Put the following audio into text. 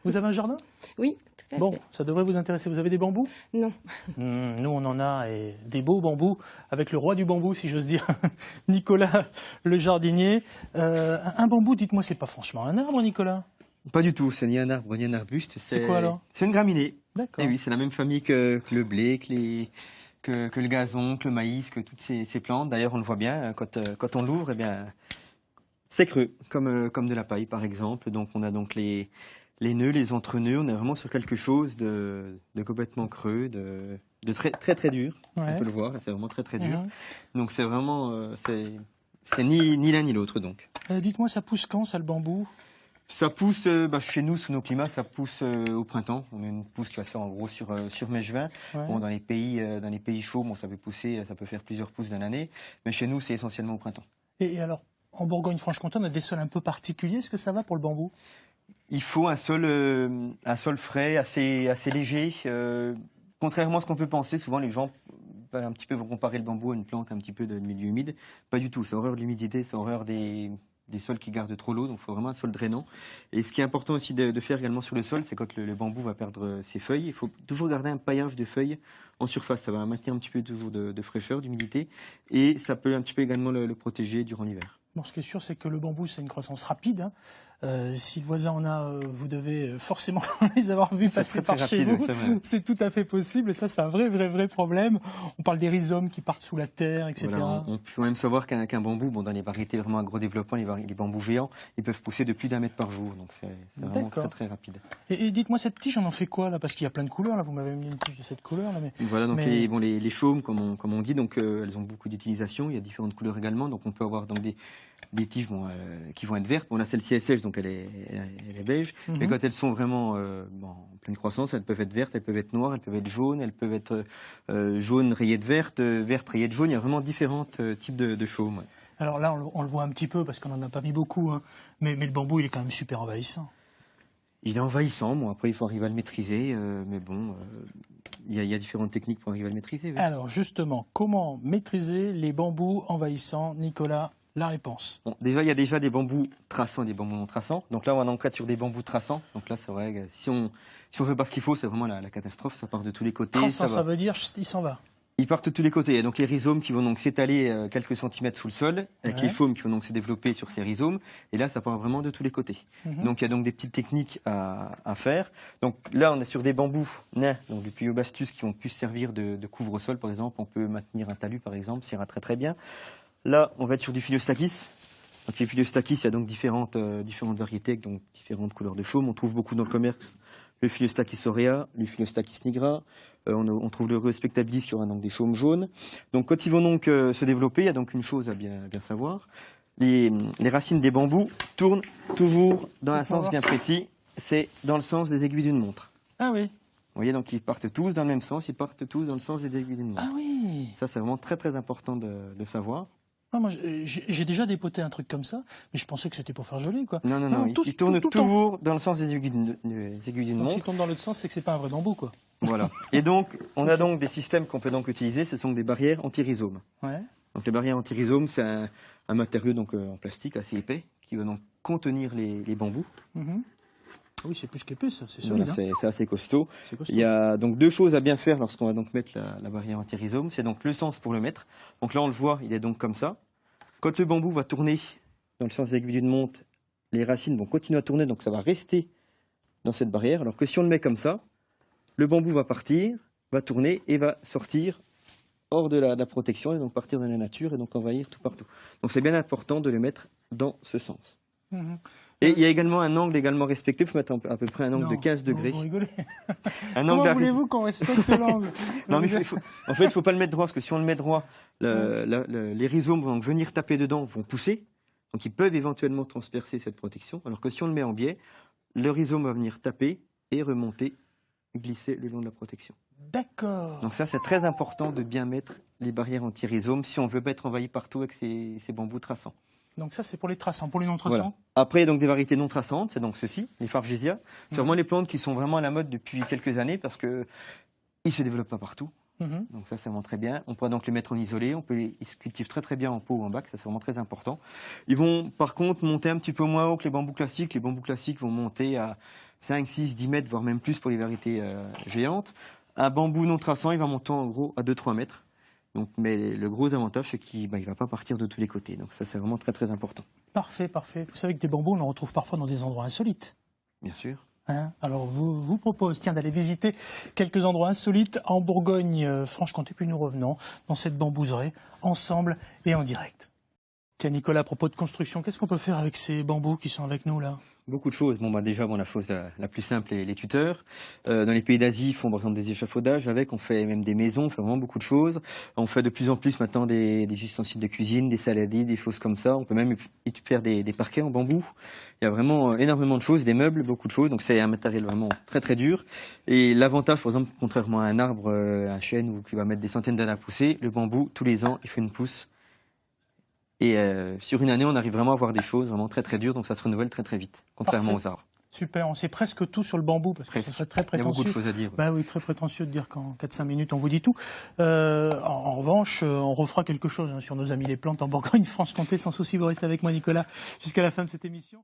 Vous avez un jardin? Oui, tout à Bon, fait. ça devrait vous intéresser. Vous avez des bambous? Non. Nous, on en a, et des beaux bambous, avec le roi du bambou, si j'ose dire, Nicolas le jardinier. Un bambou, dites-moi, c'est pas franchement un arbre, Nicolas? Pas du tout, c'est ni un arbre ni un arbuste. C'est quoi alors? C'est une graminée. D'accord. Et oui, c'est la même famille que le blé, que le gazon, que le maïs, que toutes ces plantes. D'ailleurs, on le voit bien, quand on l'ouvre, eh bien, c'est creux, comme de la paille par exemple. Donc on a donc les nœuds, les entre-nœuds. On est vraiment sur quelque chose de complètement creux, de très très très dur. Ouais. On peut le voir, c'est vraiment très très dur. Mhm. Donc c'est vraiment, c'est ni l'un ni l'autre donc. Dites-moi, ça pousse quand, ça, le bambou? Ça pousse, chez nous, sous nos climats, ça pousse au printemps. On a une pousse qui va se faire en gros sur mai-juin. Ouais. Bon, dans les pays chauds, bon, ça peut pousser, ça peut faire plusieurs pousses dans l'année. Mais chez nous, c'est essentiellement au printemps. Et alors, en Bourgogne-Franche-Comté, on a des sols un peu particuliers. Est-ce que ça va pour le bambou? Il faut un sol frais, assez léger. Contrairement à ce qu'on peut penser, souvent les gens un petit peu vont comparer le bambou à une plante un petit peu de milieu humide. Pas du tout. C'est horreur de l'humidité, c'est horreur des sols qui gardent trop l'eau, donc il faut vraiment un sol drainant. Et ce qui est important aussi de faire également sur le sol, c'est quand le bambou va perdre ses feuilles, il faut toujours garder un paillage de feuilles en surface. Ça va maintenir un petit peu toujours de fraîcheur, d'humidité, et ça peut un petit peu également le protéger durant l'hiver. Bon, ce qui est sûr, c'est que le bambou, c'est une croissance rapide, hein. Si le voisin en a, vous devez forcément les avoir vus passer par chez vous. C'est tout à fait possible, et ça, c'est un vrai problème. On parle des rhizomes qui partent sous la terre, etc. Voilà, on peut même savoir qu'un bambou, bon, dans les variétés vraiment à gros développement, les bambous géants, ils peuvent pousser de plus d'1 mètre par jour, donc c'est vraiment très rapide. Et dites-moi, cette tige, on en fait quoi là? Parce qu'il y a plein de couleurs, là. Vous m'avez mis une tige de cette couleur, là. Voilà, donc les chaumes, comme on dit, donc elles ont beaucoup d'utilisation. Il y a différentes couleurs également, donc on peut avoir donc des tiges qui vont être vertes. Bon, là, celle-ci est sèche, donc elle est beige. Mais quand elles sont vraiment en pleine croissance, elles peuvent être vertes, elles peuvent être noires, elles peuvent être jaunes, elles peuvent être jaunes rayées de verte, vertes rayées de jaune. Il y a vraiment différents types de chaumes. Ouais. Alors là, on le voit un petit peu parce qu'on n'en a pas mis beaucoup, hein. Mais le bambou, il est quand même super envahissant. Il est envahissant. Bon, après, il faut arriver à le maîtriser. Mais bon, il y a différentes techniques pour arriver à le maîtriser. Oui. Alors justement, comment maîtriser les bambous envahissants, Nicolas? La réponse. Bon, déjà, il y a déjà des bambous traçants et des bambous non traçants. Donc là, on en crête sur des bambous traçants. Donc là, c'est vrai que si on fait pas ce qu'il faut, c'est vraiment la catastrophe. Ça part de tous les côtés. Traçant, ça veut dire il s'en va. Ils partent de tous les côtés. Il y a donc les rhizomes qui vont donc s'étaler quelques centimètres sous le sol, avec les chaumes qui vont donc se développer sur ces rhizomes. Et là, ça part vraiment de tous les côtés. Donc il y a donc des petites techniques à faire. Donc là, on est sur des bambous nains, donc des Pleiobastus qui vont plus servir de couvre-sol, par exemple. On peut maintenir un talus, par exemple, ça ira très bien. Là, on va être sur du Philiostachys. Donc les Philiostachys, il y a donc différentes variétés, donc différentes couleurs de chaume. On trouve beaucoup dans le commerce le Philiostachys aurea, le Philiostachys nigra. On trouve le Respectabilis qui aura donc des chaumes jaunes. Donc quand ils vont donc se développer, il y a donc une chose à bien savoir. Les racines des bambous tournent toujours dans un sens bien précis. C'est dans le sens des aiguilles d'une montre. Ah oui. Vous voyez, donc ils partent tous dans le même sens, ils partent tous dans le sens des aiguilles d'une montre. Ah oui. Ça, c'est vraiment très important de savoir. Ah, moi, j'ai déjà dépoté un truc comme ça, mais je pensais que c'était pour faire joli, quoi. Non, ils tournent toujours dans le sens des aiguilles d'une montre. S'ils tournent dans l'autre sens, c'est que c'est pas un vrai bambou, quoi. Voilà. Et donc, on a donc des systèmes qu'on peut donc utiliser, ce sont des barrières anti-rhizomes. Ouais. Donc les barrières anti-rhizomes, c'est un matériau donc en plastique assez épais qui va donc contenir les bambous. Oui, c'est plus qu'épais, ça, c'est solide. Voilà, c'est assez costaud. Costaud. Il y a donc deux choses à bien faire lorsqu'on va donc mettre la barrière anti-rhizome. C'est donc le sens pour le mettre. Donc là, on le voit, il est donc comme ça. Quand le bambou va tourner dans le sens des aiguilles d'une montre, les racines vont continuer à tourner, donc ça va rester dans cette barrière. Alors que si on le met comme ça, le bambou va partir, va tourner et va sortir hors de la protection et donc partir dans la nature et donc envahir tout partout. Donc c'est bien important de le mettre dans ce sens. Et il y a également un angle également respecté. Il faut mettre à peu près un angle de 15 degrés. Vous rigolez. Comment voulez-vous qu'on respecte l'angle? Non, mais en fait, il ne faut pas le mettre droit, parce que si on le met droit, les rhizomes vont venir taper dedans, vont pousser. Donc ils peuvent éventuellement transpercer cette protection. Alors que si on le met en biais, le rhizome va venir taper et remonter, glisser le long de la protection. D'accord. Donc ça, c'est très important de bien mettre les barrières anti-rhizomes si on veut pas être envahi partout avec ces bambous traçants. Donc ça, c'est pour les traçants. Pour les non traçants, voilà. Après, donc des variétés non traçantes, c'est donc ceci, les Fargesia. C'est vraiment les plantes qui sont vraiment à la mode depuis quelques années parce que ils se développent pas partout. Donc ça, c'est vraiment très bien. On pourra donc les mettre en isolé. Ils se cultivent très très bien en pot ou en bac. Ça, c'est vraiment très important. Ils vont par contre monter un petit peu moins haut que les bambous classiques. Les bambous classiques vont monter à 5, 6, 10 mètres, voire même plus pour les variétés géantes. Un bambou non traçant, il va monter en gros à 2-3 mètres. Donc, mais le gros avantage, c'est qu'il ne va pas partir de tous les côtés. Donc ça, c'est vraiment très très important. Parfait, parfait. Vous savez que des bambous, on en retrouve parfois dans des endroits insolites. Bien sûr. Alors, vous propose d'aller visiter quelques endroits insolites en Bourgogne-Franche-Comté, puis nous revenons dans cette bambouserie, ensemble et en direct. Tiens, Nicolas, à propos de construction, qu'est-ce qu'on peut faire avec ces bambous qui sont avec nous, là ? Beaucoup de choses. Déjà, la chose la plus simple est les tuteurs. Dans les pays d'Asie, ils font par exemple des échafaudages avec. On fait même des maisons, on fait vraiment beaucoup de choses. On fait de plus en plus maintenant des ustensiles de cuisine, des saladiers, des choses comme ça. On peut même faire des parquets en bambou. Il y a vraiment énormément de choses, des meubles, beaucoup de choses. Donc c'est un matériel vraiment très très dur. Et l'avantage, par exemple, contrairement à un arbre, un chêne qui va mettre des centaines d'années à pousser, le bambou, tous les ans, il fait une pousse. Et sur une année, on arrive vraiment à voir des choses vraiment très très dures, donc ça se renouvelle très très vite, contrairement aux arbres. Super, on sait presque tout sur le bambou, parce que ça serait très prétentieux. Il y a beaucoup de choses à dire. Bah oui, très prétentieux de dire qu'en 4-5 minutes, on vous dit tout. En revanche, on refera quelque chose sur nos amis les plantes en Bourgogne-Franche-Comté, sans souci, vous restez avec moi, Nicolas, jusqu'à la fin de cette émission.